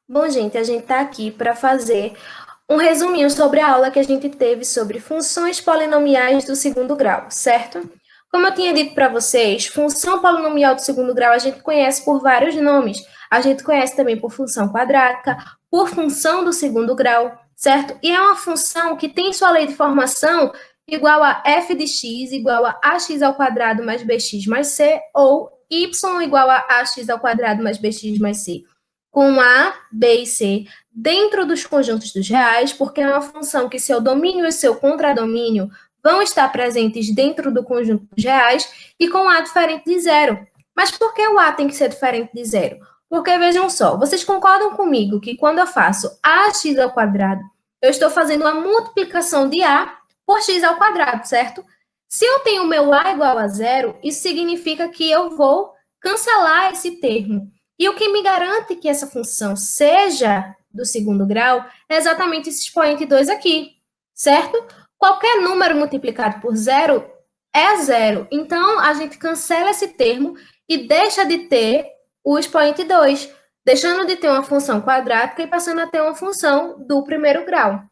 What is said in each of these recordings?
Bom, gente, a gente está aqui para fazer um resuminho sobre a aula que a gente teve sobre funções polinomiais do segundo grau, certo? Como eu tinha dito para vocês, função polinomial do segundo grau a gente conhece por vários nomes. A gente conhece também por função quadrática, por função do segundo grau, certo? E é uma função que tem sua lei de formação igual a f de x igual a ax ao quadrado mais bx mais c, ou y igual a ax ao quadrado mais bx mais c com A, B e C dentro dos conjuntos dos reais, porque é uma função que seu domínio e seu contradomínio vão estar presentes dentro do conjunto dos reais e com A diferente de zero. Mas por que o A tem que ser diferente de zero? Porque, vejam só, vocês concordam comigo que quando eu faço ax ao quadrado, eu estou fazendo uma multiplicação de A por x ao quadrado, certo? Se eu tenho o meu A igual a zero, isso significa que eu vou cancelar esse termo. E o que me garante que essa função seja do segundo grau é exatamente esse expoente 2 aqui, certo? Qualquer número multiplicado por zero é zero. Então, a gente cancela esse termo e deixa de ter o expoente 2, deixando de ter uma função quadrática e passando a ter uma função do primeiro grau.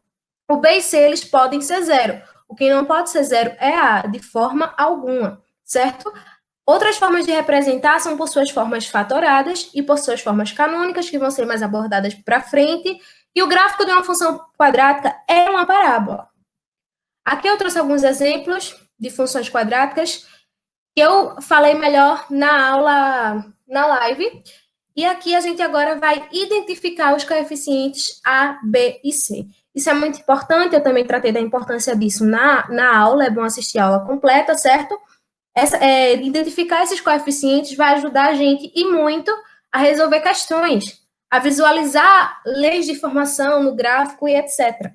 O B e C, eles podem ser zero. O que não pode ser zero é A, de forma alguma, certo? Outras formas de representar são por suas formas fatoradas e por suas formas canônicas, que vão ser mais abordadas para frente. E o gráfico de uma função quadrática é uma parábola. Aqui eu trouxe alguns exemplos de funções quadráticas que eu falei melhor na aula, na live. E aqui a gente agora vai identificar os coeficientes A, B e C. Isso é muito importante, eu também tratei da importância disso na aula, é bom assistir a aula completa, certo? Identificar esses coeficientes vai ajudar a gente e muito a resolver questões, a visualizar leis de formação no gráfico e etc.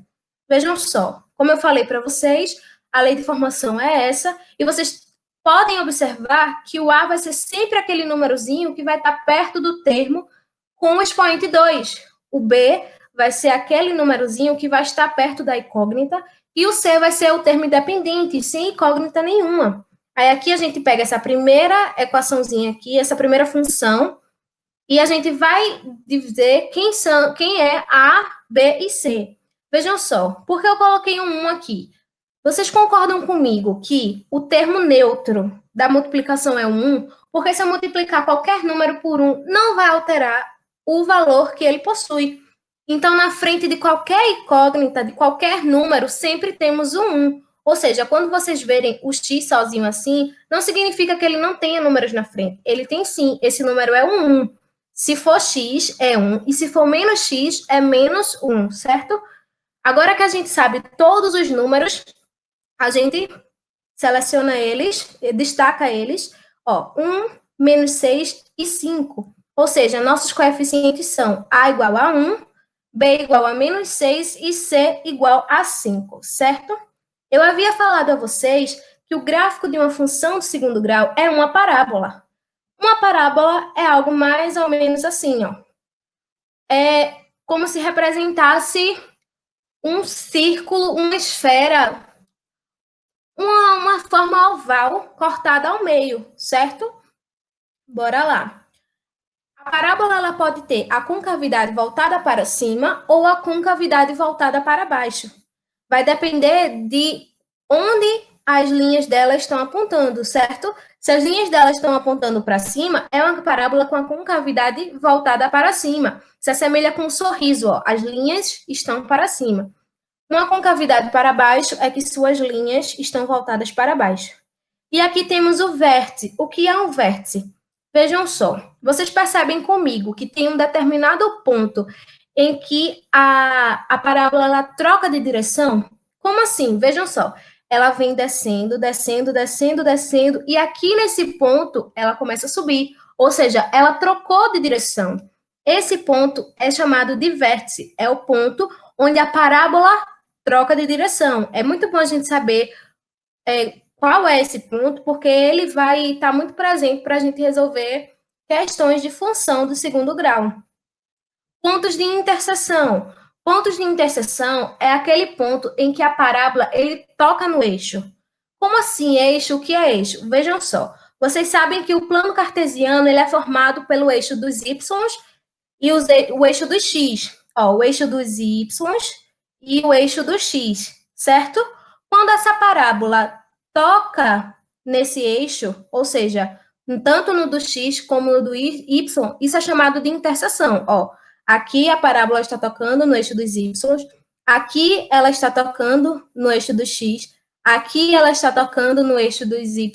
Vejam só, como eu falei para vocês, a lei de formação é essa, e vocês podem observar que o A vai ser sempre aquele númerozinho que vai estar perto do termo com o expoente 2. O B vai ser aquele númerozinho que vai estar perto da incógnita, e o C vai ser o termo independente, sem incógnita nenhuma. Aí aqui a gente pega essa primeira equaçãozinha aqui, essa primeira função, e a gente vai dizer quem é A, B e C. Vejam só, por que eu coloquei um 1 aqui? Vocês concordam comigo que o termo neutro da multiplicação é o 1? Porque se eu multiplicar qualquer número por 1, não vai alterar o valor que ele possui. Então, na frente de qualquer incógnita, de qualquer número, sempre temos o 1. Ou seja, quando vocês verem o x sozinho assim, não significa que ele não tenha números na frente. Ele tem sim, esse número é o 1. Se for x, é 1. E se for menos x, é menos 1, certo? Agora que a gente sabe todos os números, a gente seleciona eles, destaca eles, ó, 1, menos 6 e 5. Ou seja, nossos coeficientes são A igual a 1, B igual a menos 6 e C igual a 5, certo? Eu havia falado a vocês que o gráfico de uma função do segundo grau é uma parábola. Uma parábola é algo mais ou menos assim, ó. É como se representasse um círculo, uma esfera, uma forma oval cortada ao meio, certo? Bora lá. A parábola ela pode ter a concavidade voltada para cima ou a concavidade voltada para baixo. Vai depender de onde as linhas dela estão apontando, certo? Se as linhas dela estão apontando para cima, é uma parábola com a concavidade voltada para cima. Se assemelha com um sorriso, ó. As linhas estão para cima. Uma concavidade para baixo é que suas linhas estão voltadas para baixo. E aqui temos o vértice. O que é um vértice? Vejam só, vocês percebem comigo que tem um determinado ponto em que a parábola ela troca de direção? Como assim? Vejam só, ela vem descendo, descendo, descendo, descendo, e aqui nesse ponto ela começa a subir, ou seja, ela trocou de direção. Esse ponto é chamado de vértice, é o ponto onde a parábola troca de direção. É muito bom a gente saber qual é esse ponto, porque ele vai estar muito presente para a gente resolver questões de função do segundo grau. Pontos de interseção. Pontos de interseção é aquele ponto em que a parábola ele toca no eixo. Como assim eixo? O que é eixo? Vejam só. Vocês sabem que o plano cartesiano ele é formado pelo eixo dos y e o eixo do x. Ó, o eixo dos y e o eixo do x, certo? Quando essa parábola toca nesse eixo, ou seja, tanto no do x como no do y, isso é chamado de interseção. Ó, aqui a parábola está tocando no eixo dos y, aqui ela está tocando no eixo do x, aqui ela está tocando no eixo dos y,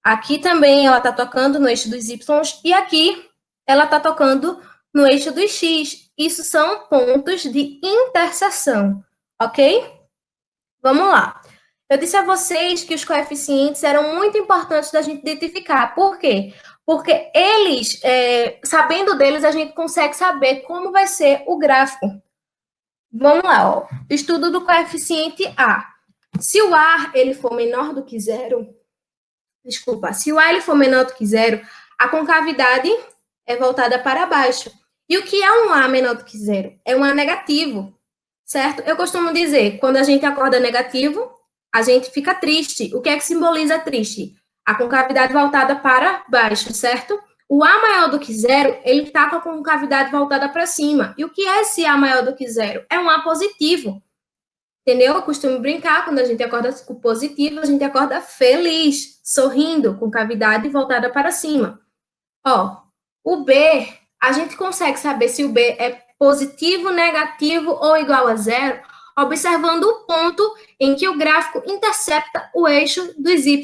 aqui também ela está tocando no eixo dos y, e aqui ela está tocando no eixo dos x. Isso são pontos de interseção, ok? Vamos lá. Eu disse a vocês que os coeficientes eram muito importantes da gente identificar. Por quê? Porque eles, sabendo deles, a gente consegue saber como vai ser o gráfico. Vamos lá, ó. Estudo do coeficiente A. Se o A ele for menor do que zero, se o A ele for menor do que zero, a concavidade é voltada para baixo. E o que é um A menor do que zero? É um A negativo, certo? Eu costumo dizer, quando a gente acorda negativo, a gente fica triste. O que é que simboliza triste? A concavidade voltada para baixo, certo? O A maior do que zero, ele está com a concavidade voltada para cima. E o que é esse A maior do que zero? É um A positivo. Entendeu? Eu costumo brincar, quando a gente acorda com positivo, a gente acorda feliz, sorrindo, com cavidade voltada para cima. Ó, o B, a gente consegue saber se o B é positivo, negativo ou igual a zero, observando o ponto em que o gráfico intercepta o eixo dos Y.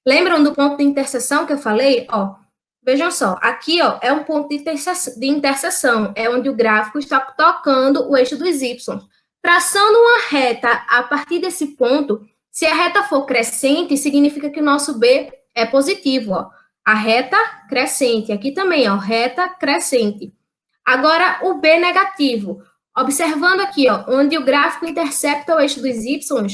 Lembram do ponto de interseção que eu falei? Ó, vejam só, aqui ó, é um ponto de interseção, é onde o gráfico está tocando o eixo dos Y. Traçando uma reta a partir desse ponto, se a reta for crescente, significa que o nosso B é positivo, ó. A reta crescente, aqui também, ó, reta crescente. Agora, o B negativo. Observando aqui, ó, onde o gráfico intercepta o eixo dos Y,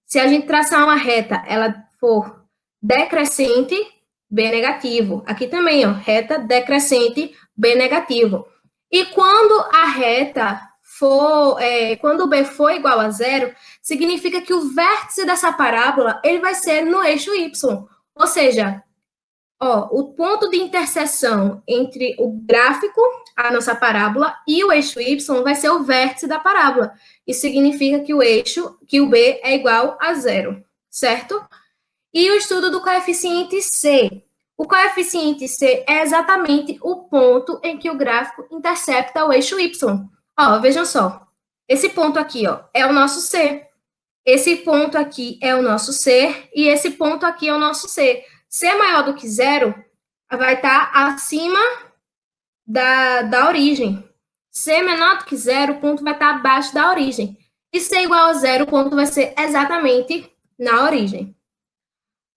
se a gente traçar uma reta, ela for decrescente, B negativo. Aqui também, ó, reta decrescente, B negativo. E quando a reta quando o B for igual a zero, significa que o vértice dessa parábola, ele vai ser no eixo Y. Ou seja, ó, o ponto de interseção entre o gráfico, a nossa parábola, e o eixo Y vai ser o vértice da parábola. Isso significa que o B é igual a zero, certo? E o estudo do coeficiente C. O coeficiente C é exatamente o ponto em que o gráfico intercepta o eixo Y. Ó, vejam só. Esse ponto aqui, ó, é o nosso C. Esse ponto aqui é o nosso C e esse ponto aqui é o nosso C. C maior do que zero vai estar acima da origem. C menor do que zero, o ponto vai estar abaixo da origem. E C igual a zero, o ponto vai ser exatamente na origem.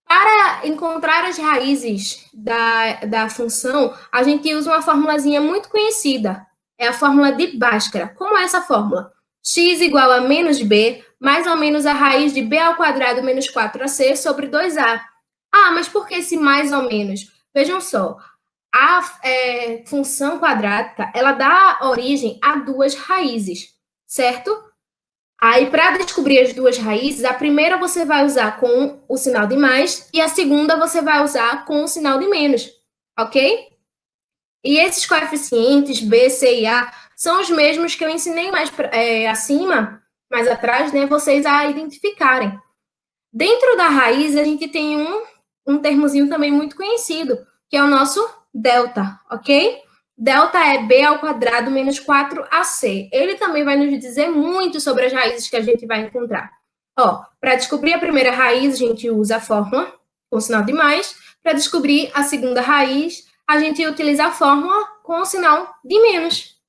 Para encontrar as raízes da função, a gente usa uma formulazinha muito conhecida. É a fórmula de Bhaskara. Como é essa fórmula? X igual a menos b, mais ou menos a raiz de b ao quadrado menos 4ac sobre 2a. Ah, mas por que esse mais ou menos? Vejam só, a função quadrática, ela dá origem a duas raízes, certo? Aí, para descobrir as duas raízes, a primeira você vai usar com o sinal de mais e a segunda você vai usar com o sinal de menos, ok? E esses coeficientes B, C e A são os mesmos que eu ensinei mais acima, mais atrás, né, vocês a identificarem. Dentro da raiz, a gente tem um termozinho também muito conhecido, que é o nosso delta, ok? Delta é b ao quadrado menos 4ac. Ele também vai nos dizer muito sobre as raízes que a gente vai encontrar. Ó, para descobrir a primeira raiz, a gente usa a fórmula com o sinal de mais. Para descobrir a segunda raiz, a gente utiliza a fórmula com o sinal de menos.